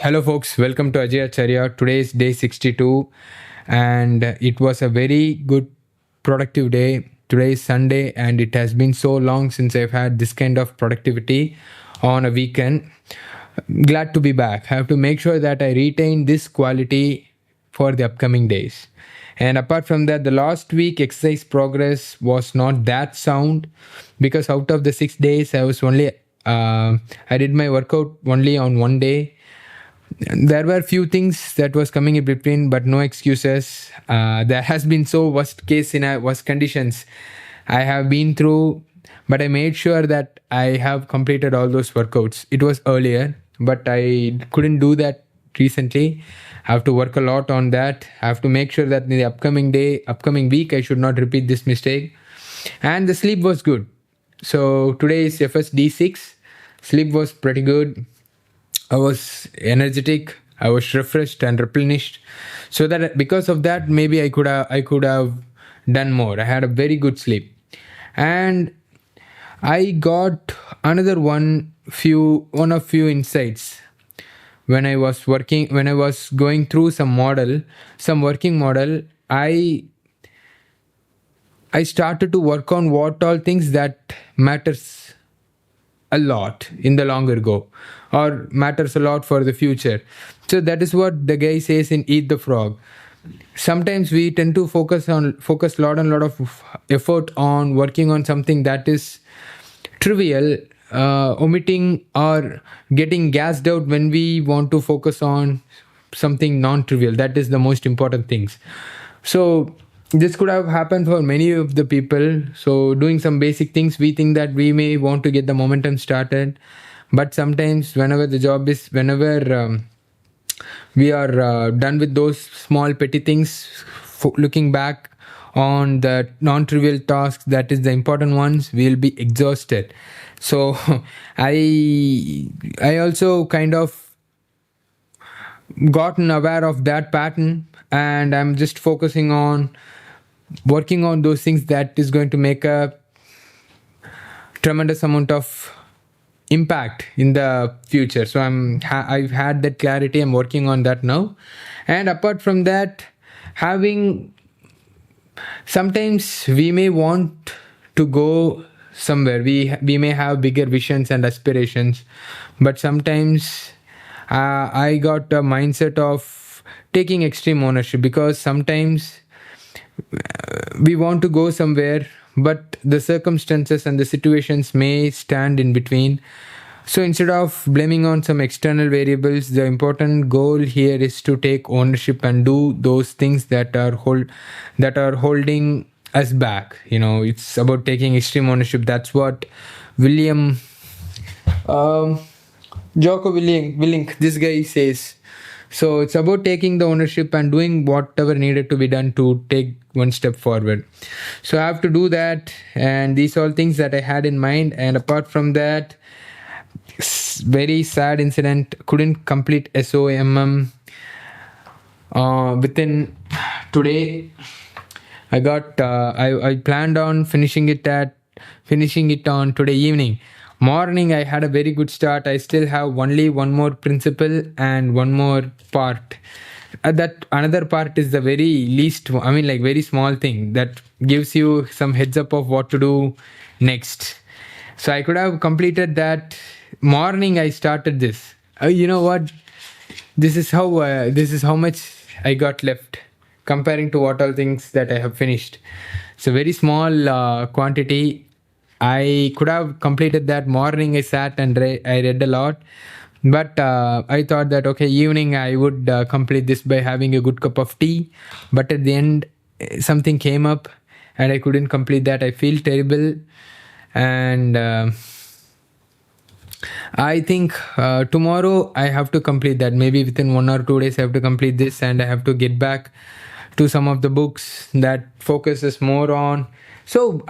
Hello, folks. Welcome to Ajay Acharya. Today is day 62, and it was a very good, productive day. Today is Sunday, and it has been so long since I've had this kind of productivity on a weekend. Glad to be back. I have to make sure that I retain this quality for the upcoming days. And apart from that, the last week exercise progress was not that sound because out of the 6 days, I did my workout only on one day. There were few things that was coming in between, but no excuses. There has been so worst conditions I have been through, but I made sure that I have completed all those workouts. It was earlier, but I couldn't do that recently. I have to work a lot on that. I have to make sure that in the upcoming week, I should not repeat this mistake. And the sleep was good. So today is FSD6. Sleep was pretty good. I was energetic, I was refreshed and replenished. So that because of that, maybe I could have done more. I had a very good sleep. And I got another one of few insights when I was going through some working model. I started to work on what all things that matters a lot in the longer go or matters a lot for the future. So that is what the guy says in Eat the Frog. Sometimes we tend to focus a lot of effort on working on something that is trivial, omitting or getting gassed out when we want to focus on something non-trivial. That is the most important things. So this could have happened for many of the people. So doing some basic things, we think that we may want to get the momentum started, but sometimes whenever we are done with those small petty things, looking back on the non-trivial tasks, that is the important ones, we will be exhausted. So I also kind of gotten aware of that pattern, and I'm just focusing on working on those things that is going to make a tremendous amount of impact in the future. So I've had that clarity. I'm working on that now. And apart from that, sometimes we may want to go somewhere. We may have bigger visions and aspirations, but sometimes I got a mindset of taking extreme ownership, because sometimes we want to go somewhere, but the circumstances and the situations may stand in between. So instead of blaming on some external variables, the important goal here is to take ownership and do those things that are holding us back. It's about taking extreme ownership. That's what Jocko Willink, this guy says. So it's about taking the ownership and doing whatever needed to be done to take one step forward. So I have to do that, and these all things that I had in mind. And apart from that, very sad incident, couldn't complete SOMM within today. I planned on finishing it on today evening. Morning, I had a very good start. I still have only one more principle and one more part. That another part is the very least, very small thing that gives you some heads up of what to do next. So I could have completed that. Morning, I started this. You know what? This is how much I got left comparing to what all things that I have finished. So very small quantity. I could have completed that. Morning I sat and I read a lot, but I thought that evening I would complete this by having a good cup of tea, but at the end something came up and I couldn't complete that. I feel terrible, and I think tomorrow I have to complete that. Maybe within 1 or 2 days I have to complete this, and I have to get back to some of the books that focuses more on. So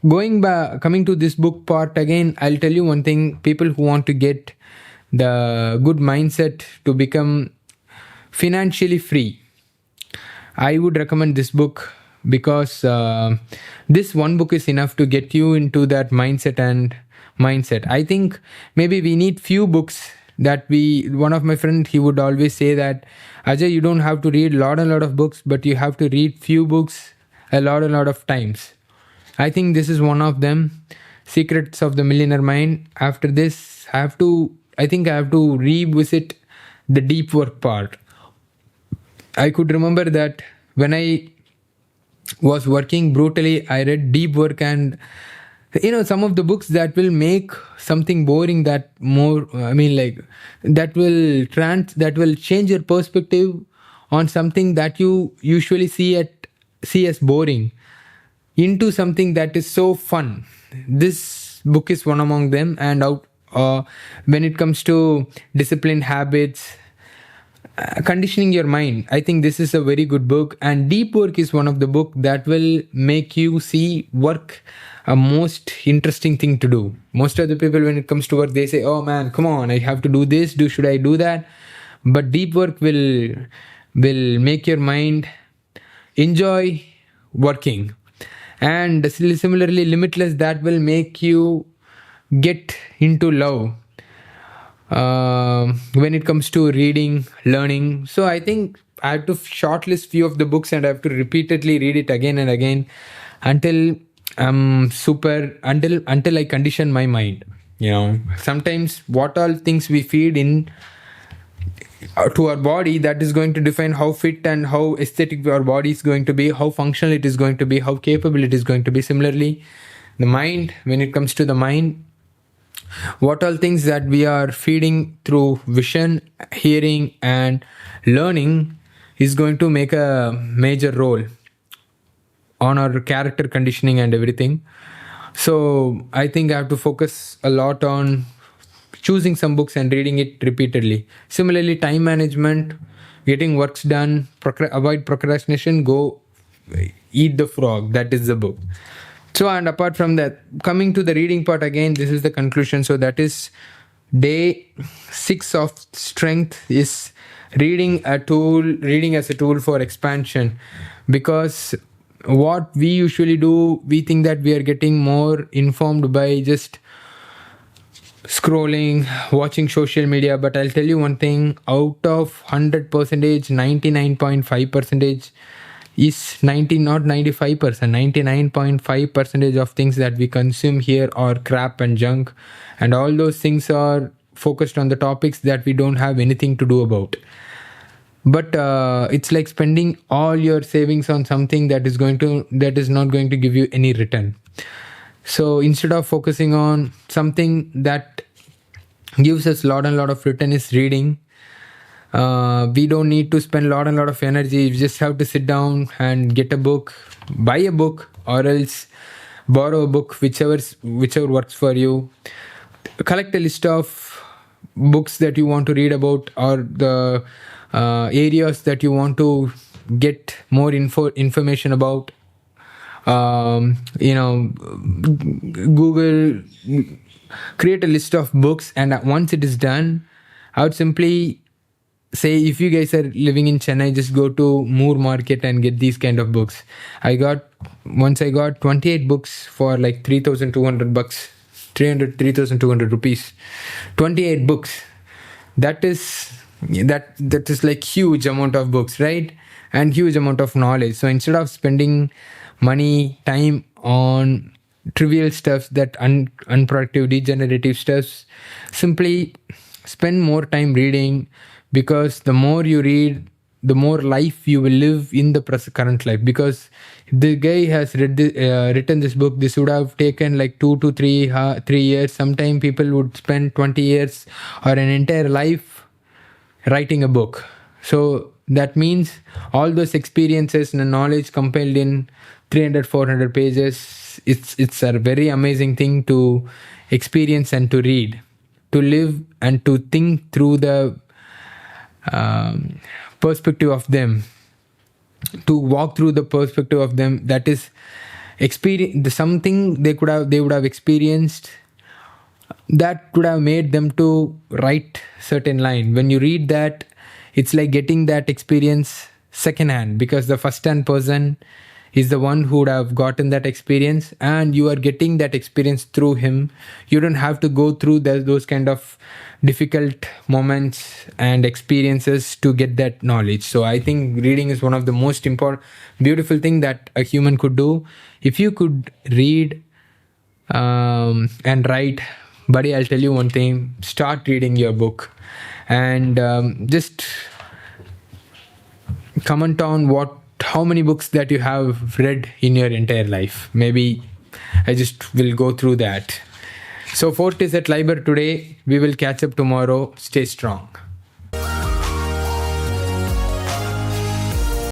coming to this book part again, I'll tell you one thing. People who want to get the good mindset to become financially free, I would recommend this book, because this one book is enough to get you into that mindset. I think maybe we need few books that one of my friend, he would always say that, Ajay, you don't have to read lot and lot of books, but you have to read few books a lot and lot of times. I think this is one of them, Secrets of the Millionaire Mind. After this, I think I have to revisit the deep work part. I could remember that when I was working brutally, I read deep work, and some of the books that will make something boring that more, like, that will change your perspective on something that you usually see as boring into something that is so fun. This book is one among them. And when it comes to disciplined habits, conditioning your mind, I think this is a very good book. And deep work is one of the book that will make you see work a most interesting thing to do. Most of the people, when it comes to work, they say, oh man, come on, I have to do this, should I do that? But deep work will make your mind enjoy working. And similarly, limitless, that will make you get into love when it comes to reading, learning. So I think I have to shortlist few of the books, and I have to repeatedly read it again and again until until I condition my mind. Sometimes what all things we feed in to our body, that is going to define how fit and how aesthetic our body is going to be, how functional it is going to be, how capable it is going to be. Similarly, the mind, when it comes to the mind, what all things that we are feeding through vision, hearing, and learning is going to make a major role on our character conditioning and everything. So I think I have to focus a lot on choosing some books and reading it repeatedly. Similarly, time management, getting works done, avoid procrastination, go eat the frog. That is the book. So, and apart from that, coming to the reading part again, this is the conclusion. So that is day 6 of strength, is reading as a tool for expansion. Because what we usually do, we think that we are getting more informed by just scrolling, watching social media. But I'll tell you one thing, out of 100%, 99.5% is 99.5% of things that we consume here are crap and junk, and all those things are focused on the topics that we don't have anything to do about. But it's like spending all your savings on something that is not going to give you any return. So instead of focusing on something that gives us lot of return, is reading. We don't need to spend lot of energy. You just have to sit down and get a book, buy a book, or else borrow a book, whichever works for you. Collect a list of books that you want to read about, or the areas that you want to get more information about. Google, create a list of books, and once it is done, I would simply say, if you guys are living in Chennai, just go to Moore Market and get these kind of books. I got 28 books for like 3,200 bucks, 3,200 rupees, 28 books. That is like huge amount of books, right? And huge amount of knowledge. So instead of spending money, time on trivial stuff, that unproductive, degenerative stuff, simply spend more time reading. Because the more you read, the more life you will live in the current life. Because the guy has written this book, this would have taken like 2 to 3 years. Sometimes people would spend 20 years or an entire life writing a book. So that means all those experiences and knowledge compiled in 300-400 pages, it's a very amazing thing to experience and to read, to live and to think through the perspective of them, to walk through the perspective of them. That is something they would have experienced, that could have made them to write certain line. When you read that, it's like getting that experience secondhand, because the first hand person is the one who would have gotten that experience, and you are getting that experience through him. You don't have to go through those kind of difficult moments and experiences to get that knowledge. So I think reading is one of the most important, beautiful thing that a human could do. If you could read and write, buddy, I'll tell you one thing: start reading your book, and just comment on how many books that you have read in your entire life. Maybe I just will go through that. So Fort is at Liber today. We will catch up tomorrow. Stay strong.